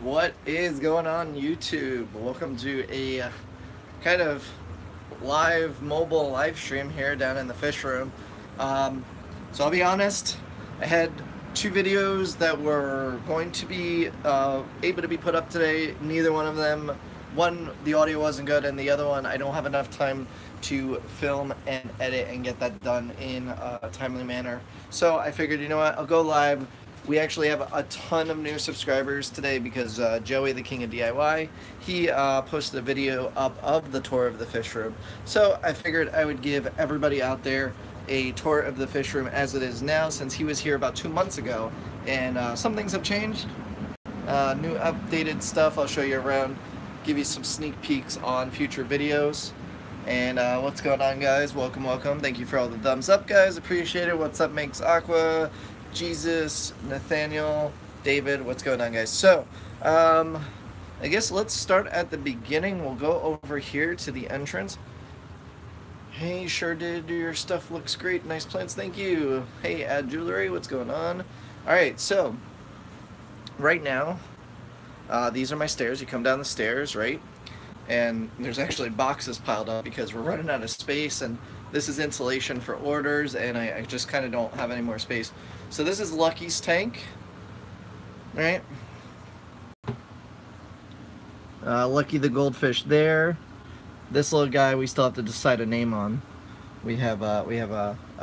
What is going on YouTube? Welcome to a kind of live mobile live stream here down in the fish room. So I'll be honest, I had two videos that were going to be able to be put up today. Neither one of them, one the audio wasn't good, and the other one I don't have enough time to film and edit and get that done in a timely manner. So I figured, you know what, I'll go live. We actually have a ton of new subscribers today because Joey, the King of DIY, he posted a video up of the tour of the fish room. So I figured I would give everybody out there a tour of the fish room as it is now, since he was here about 2 months ago, and some things have changed. New updated stuff. I'll show you around, give you some sneak peeks on future videos. And what's going on, guys? Welcome, welcome. Thank you for all the thumbs up, guys. Appreciate it. What's up, Makes Aqua, Jesus, Nathaniel, David. What's going on, guys? So, I guess let's start at the beginning. We'll go over here to the entrance. Hey, sure did. Your stuff looks great. Nice plants. Thank you. Hey, Add Jewelry. What's going on? All right, so right now, these are my stairs. You come down the stairs, right? And there's actually boxes piled up because we're running out of space, and this is insulation for orders, and I just kind of don't have any more space. So this is Lucky's tank, right? Lucky the goldfish there. This little guy we still have to decide a name on. We have a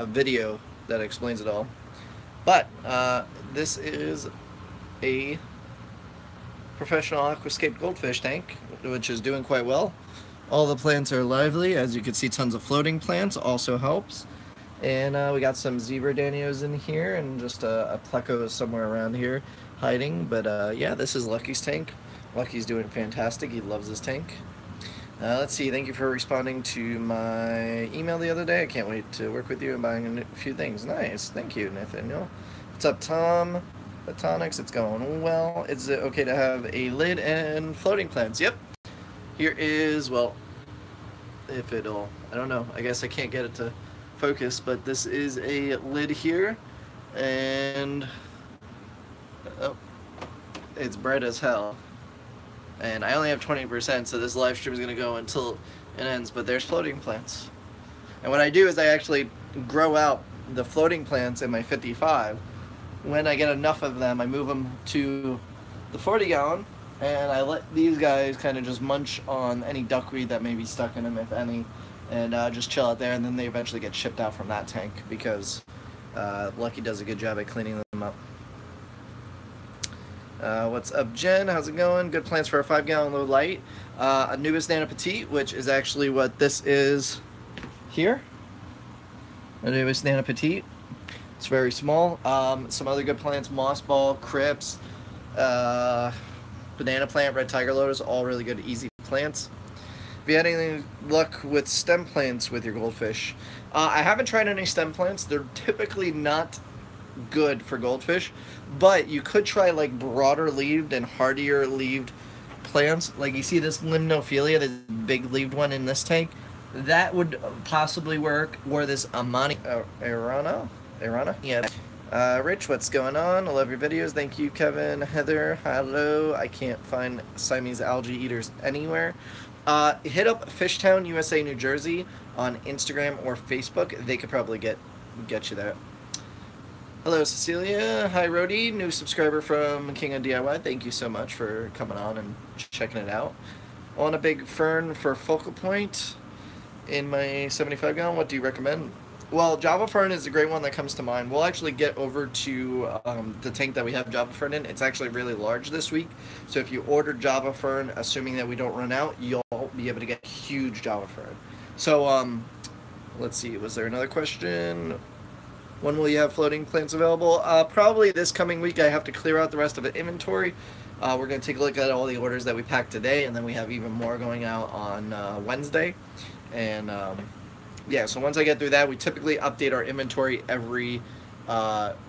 video that explains it all. But this is a professional aquascape goldfish tank, which is doing quite well. All the plants are lively. As you can see, tons of floating plants also helps. And we got some zebra danios in here, and just a pleco somewhere around here hiding. But yeah, this is Lucky's tank. Lucky's doing fantastic. He loves this tank. Let's see, thank you for responding to my email the other day. I can't wait to work with you and buying a few things. Nice, thank you, Nathaniel. What's up, Tom? Photonics, it's going well. Is it okay to have a lid and floating plants? Yep. Here is, well, if it'll, I don't know, I guess I can't get it to focus, but this is a lid here, and oh, it's bright as hell. And I only have 20%, so this live stream is going to go until it ends, but there's floating plants. And what I do is I actually grow out the floating plants in my 55. When I get enough of them, I move them to the 40-gallon, and I let these guys kind of just munch on any duckweed that may be stuck in them, if any, and just chill out there, and then they eventually get shipped out from that tank because Lucky does a good job at cleaning them up. What's up, Jen? How's it going? Good plans for a 5-gallon low light. Anubis Nana Petite, which is actually what this is here. Anubis Nana Petite. It's very small. Some other good plants: moss ball, crypts, banana plant, red tiger lotus, all really good, easy plants. Have you had any luck with stem plants with your goldfish? I haven't tried any stem plants. They're typically not good for goldfish, but you could try like broader leaved and hardier leaved plants. Like you see this Limnophilia, this big leaved one in this tank. That would possibly work. Or this Amani Arana? Yeah. Rich, what's going on? I love your videos. Thank you, Kevin. Heather, hello. I can't find Siamese algae eaters anywhere. Hit up Fishtown, USA, New Jersey on Instagram or Facebook. They could probably get you there. Hello, Cecilia. Hi, Rody. New subscriber from King of DIY. Thank you so much for coming on and checking it out. I want a big fern for focal point in my 75-gallon. What do you recommend? Well, Java Fern is a great one that comes to mind. We'll actually get over to the tank that we have Java Fern in. It's actually really large this week. So if you order Java Fern, assuming that we don't run out, you'll be able to get huge Java Fern. So let's see. Was there another question? When will you have floating plants available? Probably this coming week. I have to clear out the rest of the inventory. We're going to take a look at all the orders that we packed today, and then we have even more going out on Wednesday. And yeah, so once I get through that, we typically update our inventory every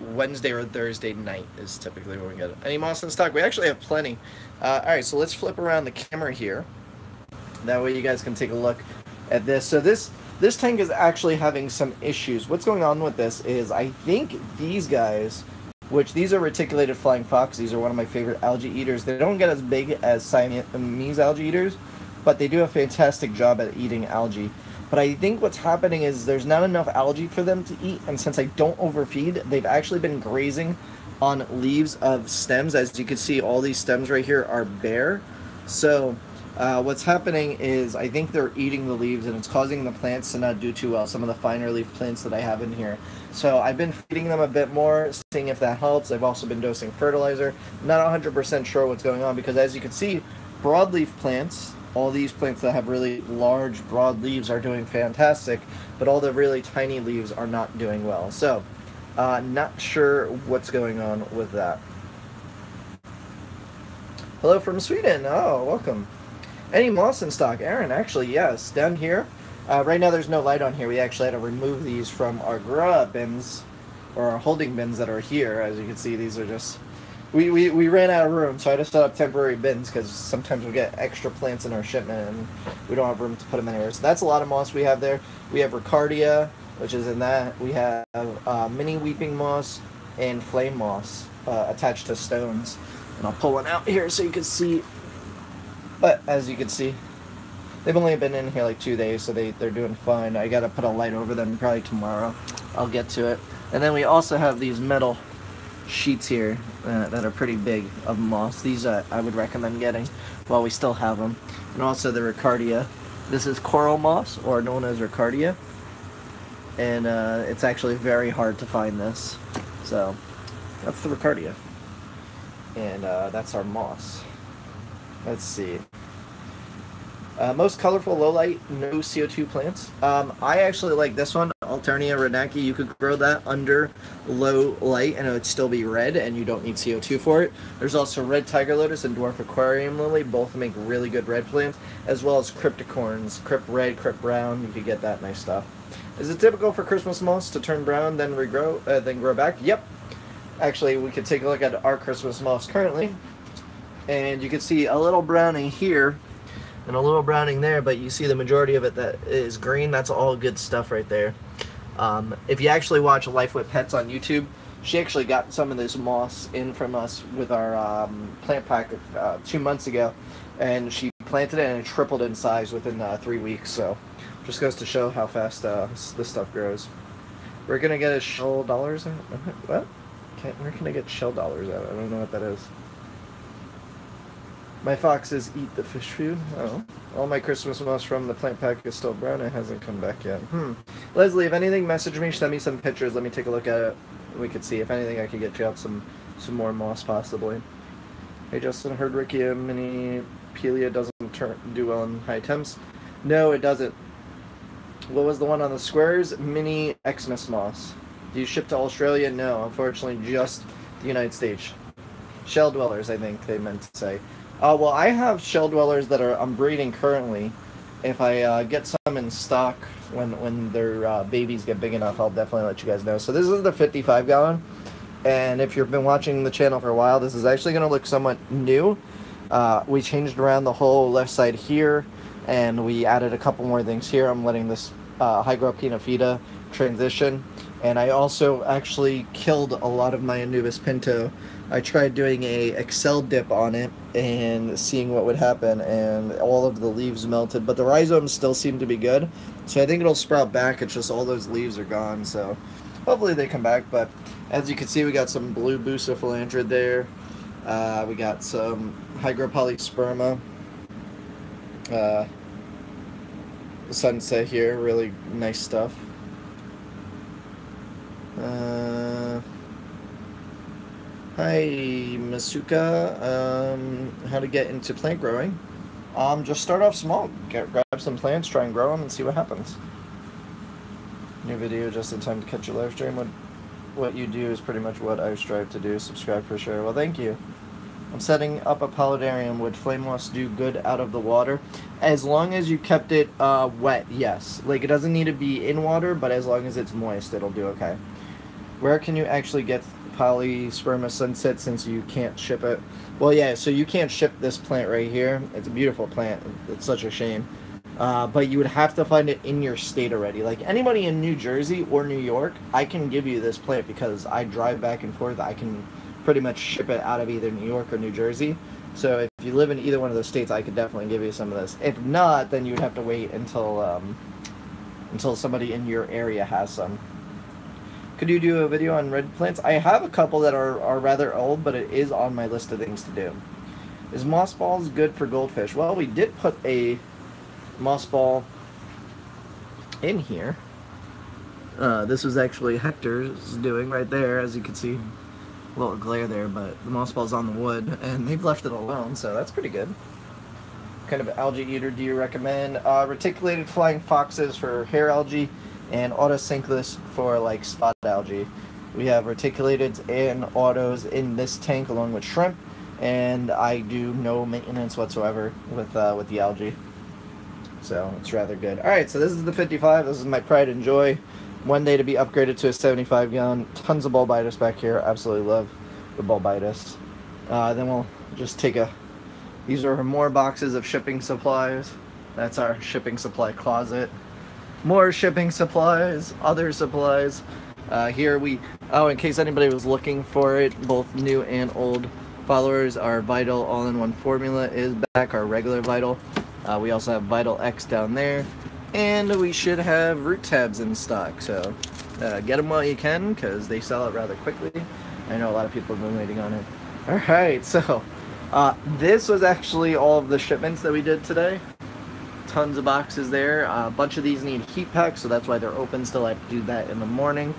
Wednesday or Thursday night is typically when we get it. Any moss in stock? We actually have plenty. All right, so let's flip around the camera here. That way you guys can take a look at this. So this tank is actually having some issues. What's going on with this is I think these guys which these are reticulated flying fox. These are one of my favorite algae eaters. They don't get as big as Siamese algae eaters, but they do a fantastic job at eating algae. But I think what's happening is there's not enough algae for them to eat, and since I don't overfeed, they've actually been grazing on leaves of stems. As you can see, all these stems right here are bare. So what's happening is I think they're eating the leaves, and it's causing the plants to not do too well, some of the finer leaf plants that I have in here. So I've been feeding them a bit more, seeing if that helps. I've also been dosing fertilizer. Not 100% sure what's going on, because as you can see, broadleaf plants, all these plants that have really large, broad leaves are doing fantastic, but all the really tiny leaves are not doing well. So, not sure what's going on with that. Hello from Sweden. Oh, welcome. Any moss in stock? Aaron, actually, yes. Down here, right now there's no light on here. We actually had to remove these from our grow bins, or our holding bins that are here. As you can see, these are just... We ran out of room, so I had to set up temporary bins because sometimes we get extra plants in our shipment and we don't have room to put them anywhere. So that's a lot of moss we have there. We have Ricardia, which is in that. We have mini weeping moss and flame moss attached to stones. And I'll pull one out here so you can see. But as you can see, they've only been in here like 2 days, so they're doing fine. I got to put a light over them probably tomorrow. I'll get to it. And then we also have these metal sheets here that are pretty big of moss. These I would recommend getting while we still have them. And also the Ricardia. This is coral moss, or known as Ricardia, and it's actually very hard to find this. So that's the Ricardia, and that's our moss. Let's see. Most colorful low light, no CO2 plants. I actually like this one, Alternia Renaki. You could grow that under low light and it would still be red, and you don't need CO2 for it. There's also red tiger lotus and dwarf aquarium lily. Both make really good red plants, as well as crypticorns, crypt red, crypt brown. You could get that nice stuff. Is it typical for Christmas moss to turn brown, then regrow, then grow back? Yep. Actually, we could take a look at our Christmas moss currently, and you can see a little browning here and a little browning there, but you see the majority of it that is green. That's all good stuff right there. If you actually watch Life with Pets on YouTube, she actually got some of this moss in from us with our plant pack 2 months ago, and she planted it and it tripled in size within 3 weeks. So just goes to show how fast this stuff grows. We're gonna get a shell dollars out. What? Where can I get shell dollars out? I don't know what that is. My foxes eat the fish food. Oh. All my Christmas moss from the plant pack is still brown. It hasn't come back yet. Leslie, if anything, message me. Send me some pictures. Let me take a look at it. We could see. If anything, I could get you out some more moss, possibly. Hey, Justin, heard Rickia Mini Pelia doesn't do well in high temps. No, it doesn't. What was the one on the squares? Mini Xmas moss. Do you ship to Australia? No, unfortunately, just the United States. Shell dwellers, I think they meant to say. Well, I have shell dwellers that I'm breeding currently. If I get some in stock when their babies get big enough, I'll definitely let you guys know. So this is the 55 gallon, and if you've been watching the channel for a while, this is actually going to look somewhat new. We changed around the whole left side here, and we added a couple more things here. I'm letting this Hygrophila fida transition, and I also actually killed a lot of my Anubis pinto. I tried doing a Excel dip on it and seeing what would happen, and all of the leaves melted, but the rhizomes still seem to be good, so I think it'll sprout back. It's just all those leaves are gone, so hopefully they come back. But as you can see, we got some blue bucephalantrid there. We got some Hygropolisperma. Sunset here, really nice stuff. Hi, Masuka. How to get into plant growing? Just start off small. Grab some plants, try and grow them, and see what happens. New video just in time to catch your live stream. What you do is pretty much what I strive to do. Subscribe for sure. Well, thank you. I'm setting up a paludarium. Would flame moss do good out of the water? As long as you kept it wet, yes. Like, it doesn't need to be in water, but as long as it's moist, it'll do okay. Where can you actually get Polysperma Sunset since you can't ship it? Well, yeah, so you can't ship this plant right here. It's a beautiful plant. It's such a shame. But you would have to find it in your state already. Like anybody in New Jersey or New York, I can give you this plant because I drive back and forth. I can pretty much ship it out of either New York or New Jersey. So if you live in either one of those states, I could definitely give you some of this. If not, then you would have to wait until somebody in your area has some. Could you do a video on red plants? I have a couple that are rather old, but it is on my list of things to do. Is moss balls good for goldfish? Well, we did put a moss ball in here. This was actually Hector's doing right there, as you can see. A little glare there, but the moss ball's on the wood, and they've left it alone, so that's pretty good. What kind of algae eater do you recommend? Reticulated flying foxes for hair algae, and autosynclus for like spot algae. We have reticulated and autos in this tank along with shrimp, and I do no maintenance whatsoever with the algae. So it's rather good. Alright, so this is the 55. This is my pride and joy. One day to be upgraded to a 75 gallon. Tons of Bulbitis back here. Absolutely love the Bulbitis. Then we'll just take these are more boxes of shipping supplies. That's our shipping supply closet. More shipping supplies, other supplies. Here in case anybody was looking for it, both new and old followers, our Vital all-in-one formula is back, our regular Vital. We also have Vital X down there, and we should have root tabs in stock, so get them while you can, because they sell it rather quickly. I know a lot of people have been waiting on it. Alright, so this was actually all of the shipments that we did today. Tons of boxes there. A bunch of these need heat packs, so that's why they're open still. I have to do that in the morning.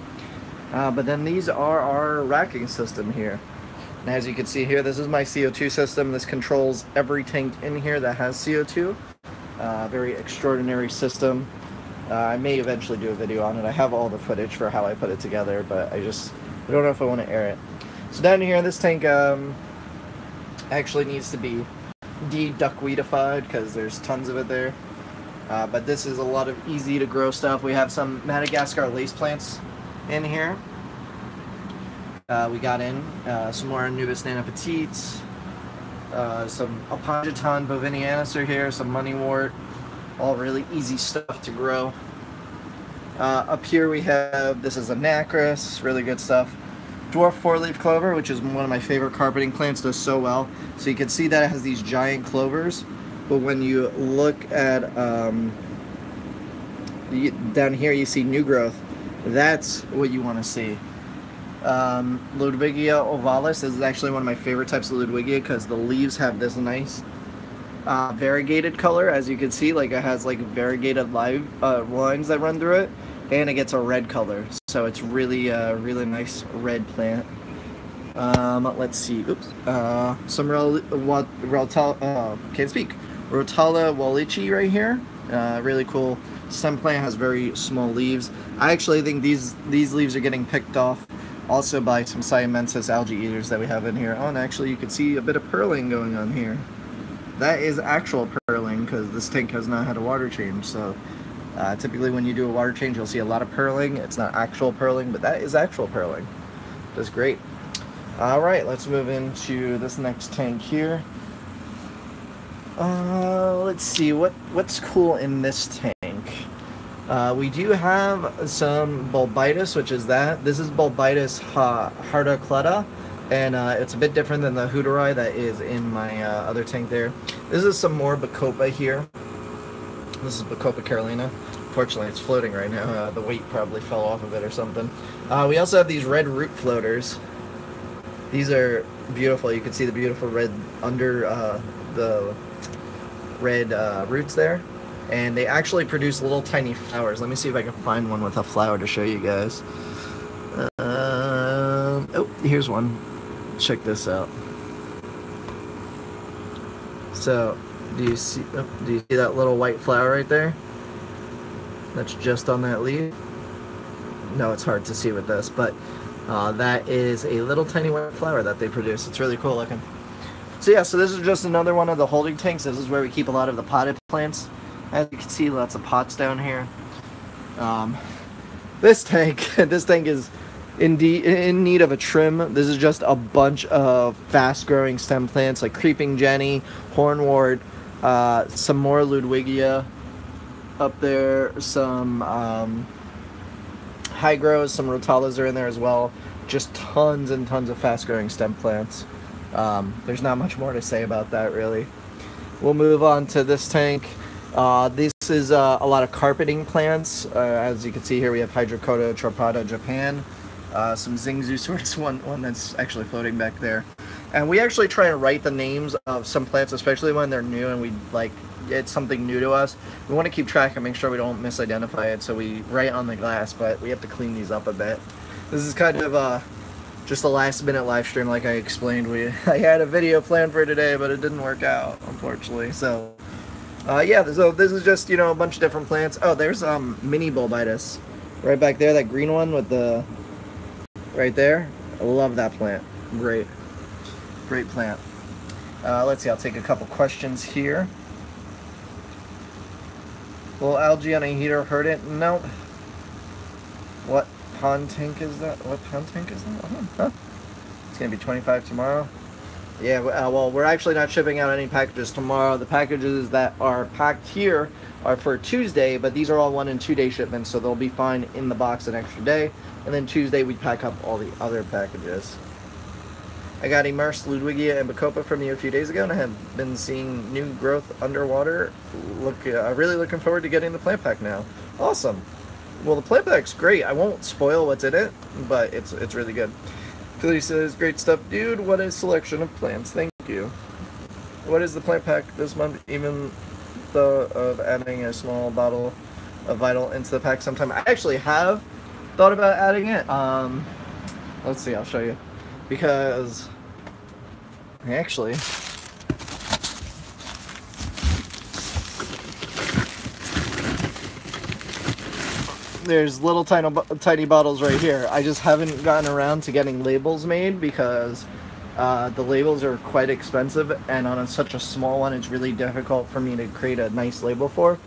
But then these are our racking system here. And as you can see here, this is my CO2 system. This controls every tank in here that has CO2. Very extraordinary system. I may eventually do a video on it. I have all the footage for how I put it together, but I don't know if I want to air it. So down here, this tank actually needs to be de-duckweedified because there's tons of it there. But this is a lot of easy to grow stuff. We have some Madagascar lace plants in here. We got in some more Anubis nanopetites, some Apongiton bovinianus are here, some moneywort, all really easy stuff to grow. Up here we have, this is Anacris, really good stuff. Dwarf four-leaf clover, which is one of my favorite carpeting plants, does so well. So you can see that it has these giant clovers, but when you look at down here you see new growth. That's what you want to see. Ludwigia ovalis is actually one of my favorite types of Ludwigia because the leaves have this nice variegated color, as you can see. Like it has like variegated lines that run through it, and it gets a red color, so it's really really nice red plant. Let's see. Oops. Some Rotala wallichi right here. Really cool stem plant, has very small leaves. I actually think these leaves are getting picked off also by some Siamensis algae eaters that we have in here. Oh, and actually you can see a bit of pearling going on here. That is actual pearling because this tank has not had a water change. So typically when you do a water change, you'll see a lot of pearling. It's not actual pearling, but that is actual pearling. That's great. All right, let's move into this next tank here. Let's see what's cool in this tank. We do have some Bulbitis, which is that. This is Bulbitis hardacleta, and it's a bit different than the Hooterai that is in my other tank there. This is some more Bacopa here. This is Bacopa carolina. Unfortunately, it's floating right now. The weight probably fell off of it or something. We also have these red root floaters. These are beautiful. You can see the beautiful red under the red roots there. And they actually produce little tiny flowers. Let me see if I can find one with a flower to show you guys. Oh, here's one. Check this out. So, do you see that little white flower right there? That's just on that leaf. No, it's hard to see with this, but that is a little tiny white flower that they produce. It's really cool looking. So yeah, so this is just another one of the holding tanks. This is where we keep a lot of the potted plants. As you can see, lots of pots down here. This tank is in need of a trim. This is just a bunch of fast-growing stem plants like creeping jenny, hornwort, some more Ludwigia, up there. Some hygros, some rotalas are in there as well. Just tons and tons of fast-growing stem plants. There's not much more to say about that, really. We'll move on to this tank. This is a lot of carpeting plants. As you can see here, we have Hydrocota Tropada Japan, some Xingsu sorts, one that's actually floating back there. And we actually try and write the names of some plants, especially when they're new and it's something new to us. We want to keep track and make sure we don't misidentify it, so we write on the glass, but we have to clean these up a bit. This is kind of just a last-minute live stream, like I explained. I had a video planned for today, but it didn't work out, unfortunately. So, yeah, so this is just, a bunch of different plants. Oh, there's mini Bulbitis right back there, that green one with the... right there. I love that plant. Great plant. Let's see, I'll take a couple questions here. Will algae on a heater hurt it? No. What pond tank is that? Huh? It's gonna be 25 tomorrow. Yeah, well, we're actually not shipping out any packages tomorrow. The packages that are packed here are for Tuesday, but these are all 1 and 2 day shipments, so they'll be fine in the box an extra day. And then Tuesday we pack up all the other packages. I got immersed Ludwigia and Bacopa from you a few days ago, and I have been seeing new growth underwater. Really looking forward to getting the plant pack now. Awesome. Well, the plant pack's great. I won't spoil what's in it, but it's really good. Philly says, great stuff, dude. What a selection of plants. Thank you. What is the plant pack this month, even though of adding a small bottle of Vital into the pack sometime? I actually have thought about adding it. Let's see, I'll show you. Because actually, there's little tiny bottles right here. I just haven't gotten around to getting labels made because the labels are quite expensive, and on such a small one it's really difficult for me to create a nice label for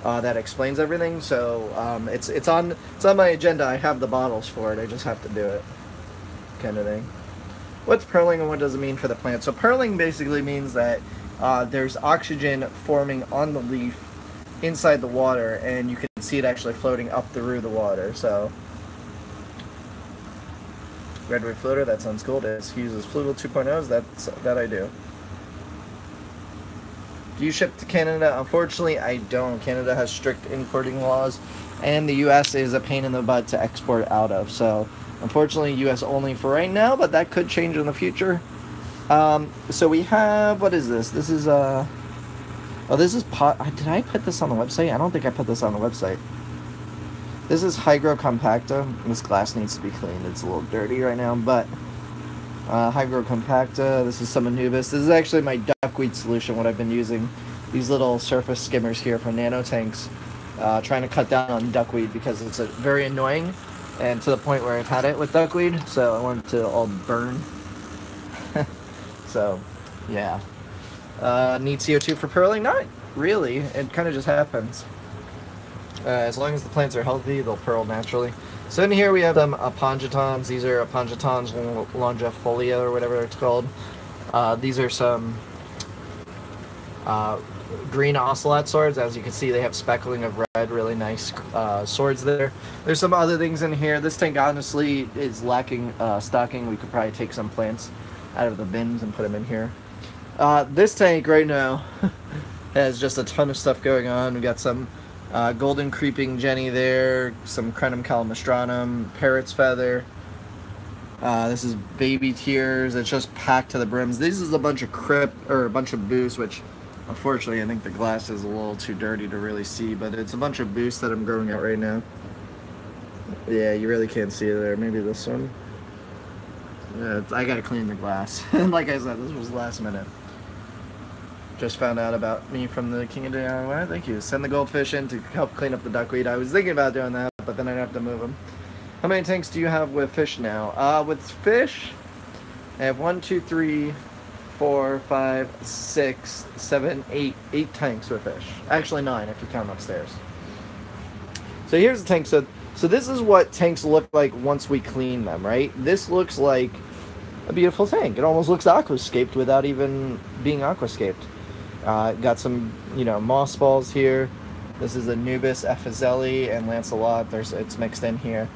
that explains everything. So it's on my agenda. I have the bottles for it. I just have to do it, kind of thing. What's pearling and what does it mean for the plant? So pearling basically means that there's oxygen forming on the leaf inside the water, and you can see it actually floating up through the water. So redwood floater, that sounds cool. It uses Fluval 2.0s. That I do. Do you ship to Canada? Unfortunately, I don't. Canada has strict importing laws, and the U.S. is a pain in the butt to export out of. So unfortunately, U.S. only for right now, but that could change in the future. So we have, what is this? This is, oh, this is did I put this on the website? I don't think I put this on the website. This is Hygro Compacta. This glass needs to be cleaned. It's a little dirty right now, but Hygro Compacta. This is some Anubis. This is actually my duckweed solution, what I've been using. These little surface skimmers here from Nano Tanks. Trying to cut down on duckweed because it's very annoying. And to the point where I've had it with duckweed, so I want it to all burn. So, yeah. Need CO2 for pearling? Not really. It kind of just happens. As long as the plants are healthy, they'll pearl naturally. So in here we have some Apongitons. These are Apongitons longifolia, or whatever it's called. These are some green ocelot swords. As you can see, they have speckling of red, really nice swords there. There's some other things in here. This tank honestly is lacking stocking. We could probably take some plants out of the bins and put them in here. This tank right now has just a ton of stuff going on. We got some golden creeping Jenny there, some Crenum calamastranum, parrot's feather. This is baby tears. It's just packed to the brims. This is a bunch of a bunch of boosts, which unfortunately I think the glass is a little too dirty to really see, but it's a bunch of boosts that I'm growing out right now. Yeah, you really can't see it there. Maybe this one. Yeah, I gotta clean the glass. Like I said, this was last minute. Just found out about me from the King of DIY. Thank you. Send the goldfish in to help clean up the duckweed. I was thinking about doing that, but then I'd have to move them. How many tanks do you have with fish now? With fish, I have 1, 2, 3, 4, 5, 6, 7, 8 tanks with fish. Actually 9 if you count upstairs. So here's the tank. So this is what tanks look like once we clean them, right? This looks like a beautiful tank. It almost looks aquascaped without even being aquascaped. Got some, moss balls here. This is Anubis, Ephezelli, and Lancelot. It's mixed in here.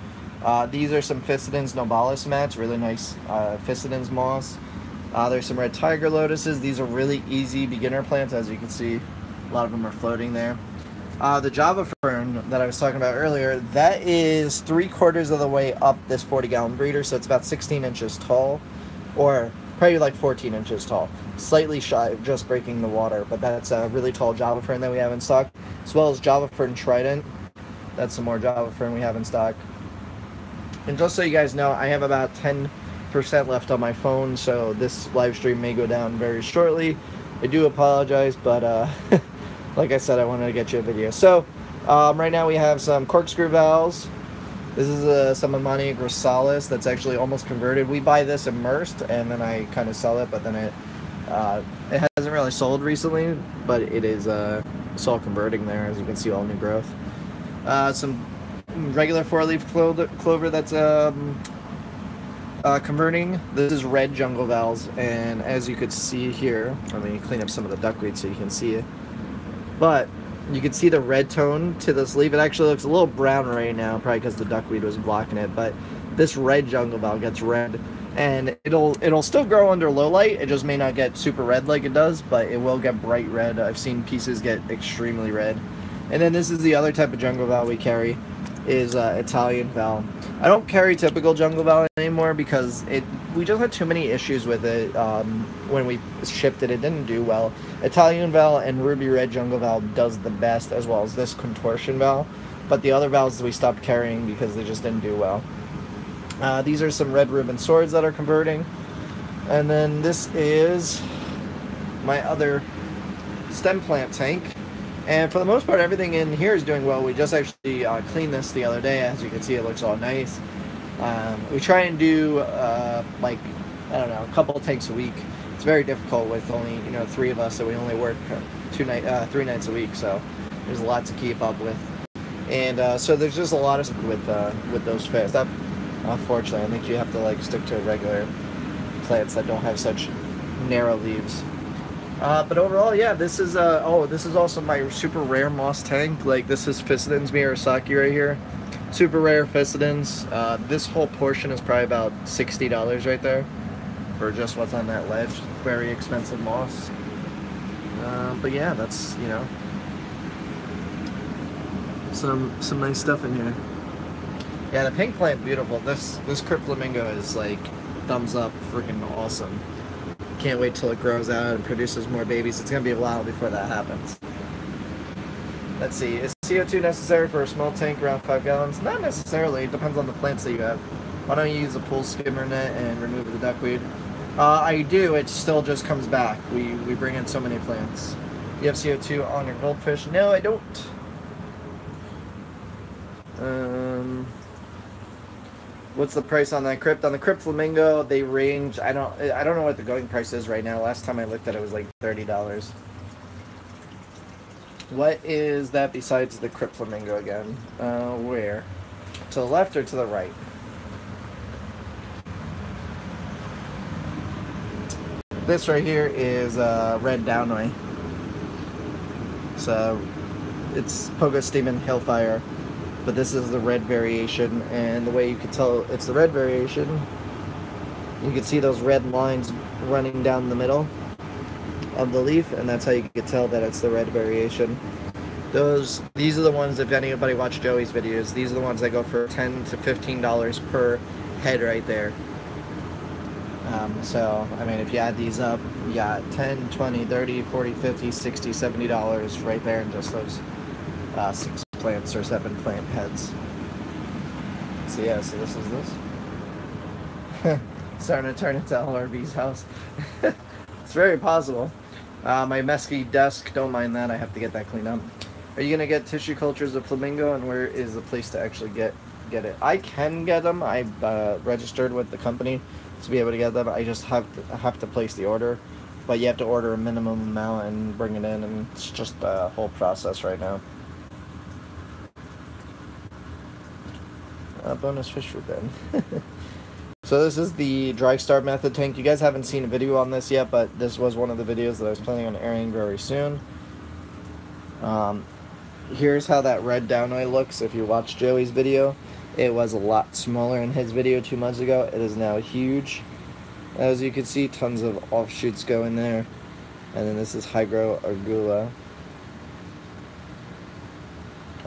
These are some Physidens nobilis mats, really nice Physidens moss. There's some red tiger lotuses. These are really easy beginner plants, as you can see. A lot of them are floating there. The Java fern that I was talking about earlier, that is 3/4 of the way up this 40-gallon breeder, so it's about 16 inches tall, or probably like 14 inches tall. Slightly shy of just breaking the water, but that's a really tall Java fern that we have in stock, as well as Java fern trident. That's some more Java fern we have in stock. And just so you guys know, I have about 10% left on my phone, so this live stream may go down very shortly. I do apologize, but like I said, I wanted to get you a video. So right now we have some corkscrew valves. This is some Amani grossalis that's actually almost converted. We buy this immersed, and then I kind of sell it, but then it hasn't really sold recently, but it is it's all converting there, as you can see, all new growth. Some regular 4-leaf clover that's converting. This is red jungle valves, and as you could see here, let me clean up some of the duckweed so you can see it. But you can see the red tone to this leaf. It actually looks a little brown right now, probably because the duckweed was blocking it. But this red jungle valve gets red, and it'll still grow under low light. It just may not get super red like it does, but it will get bright red. I've seen pieces get extremely red. And then this is the other type of jungle valve we carry, is Italian valve. I don't carry typical jungle valve anymore because we just had too many issues with it when we shipped it. It didn't do well. Italian valve and ruby red jungle valve does the best, as well as this contortion valve. But the other valves we stopped carrying because they just didn't do well. These are some red ribbon swords that are converting. And then this is my other stem plant tank. And for the most part, everything in here is doing well. We just actually cleaned this the other day. As you can see, it looks all nice. We try and do like, I don't know, a couple of tanks a week. It's very difficult with only 3 of us, so we only work 3 nights a week. So there's a lot to keep up with, and so there's just a lot of stuff with those fish. Unfortunately, I think you have to like stick to regular plants that don't have such narrow leaves. But overall, yeah, this is this is also my super rare moss tank. Like, this is Physidens Miyazaki right here. Super rare Physidens. This whole portion is probably about $60 right there for just what's on that ledge. Very expensive moss. But yeah, that's, some nice stuff in here. Yeah, the pink plant, beautiful. This Crypt Flamingo is like thumbs up, freaking awesome. Can't wait till it grows out and produces more babies. It's gonna be a while before that happens. Let's see, is CO2 necessary for a small tank around 5 gallons? Not necessarily, it depends on the plants that you have. Why don't you use a pool skimmer net and remove the duckweed? I do, it still just comes back. We bring in so many plants. You have CO2 on your goldfish? No, I don't. What's the price on that crypt? On the Crypt Flamingo, they range, I don't know what the going price is right now. Last time I looked at it was like $30. What is that besides the Crypt Flamingo again? Where? To the left or to the right? This right here is Red Downway. So it's Pogostemon Hellfire. But this is the red variation, and the way you can tell it's the red variation, you can see those red lines running down the middle of the leaf, and that's how you can tell that it's the red variation. These are the ones, if anybody watched Joey's videos, these are the ones that go for $10 to $15 per head right there. So, I mean, if you add these up, you got $10, $20, $30, $40, $50, $60, $70 right there in just those 6 plants or 7 plant heads. So yeah, so this is this. Starting to turn into LRB's house. It's very possible. My messy desk, don't mind that, I have to get that cleaned up. Are you gonna get tissue cultures of flamingo, and where is the place to actually get it? I can get them. I've registered with the company to be able to get them. I just have to place the order, but you have to order a minimum amount and bring it in, and it's just a whole process right now. Bonus fish food then. So this is the dry start method tank. You guys haven't seen a video on this yet, but this was one of the videos that I was planning on airing very soon. here's how that red downy looks. If you watch Joey's video, it was a lot smaller in his video 2 months ago. It is now huge. As you can see, tons of offshoots go in there. And then this is Hygro Argula.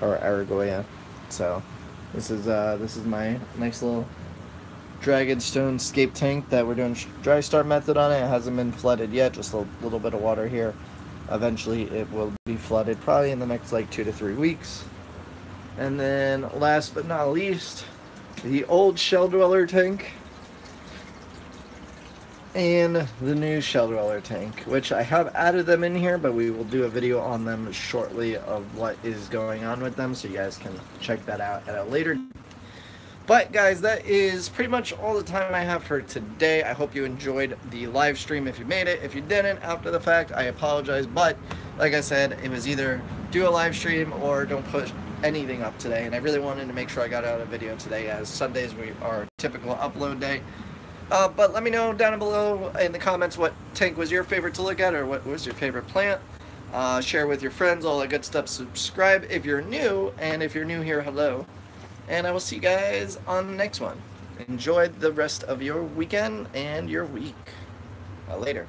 Or Aragoya. So this is my nice little Dragonstone scape tank that we're doing dry start method on it. It hasn't been flooded yet, just a little bit of water here. Eventually it will be flooded, probably in the next like 2 to 3 weeks. And then last but not least, the old Shell Dweller tank and the new Shell Dweller tank, which I have added them in here, but we will do a video on them shortly of what is going on with them, so you guys can check that out at a later. But guys, that is pretty much all the time I have for today. I hope you enjoyed the live stream if you made it. If you didn't, after the fact, I apologize. But like I said, it was either do a live stream or don't put anything up today. And I really wanted to make sure I got out a video today, as Sundays we are typical upload day. But let me know down below in the comments what tank was your favorite to look at, or what was your favorite plant. Share with your friends, all that good stuff. Subscribe if you're new, and if you're new here, hello. And I will see you guys on the next one. Enjoy the rest of your weekend and your week. Later.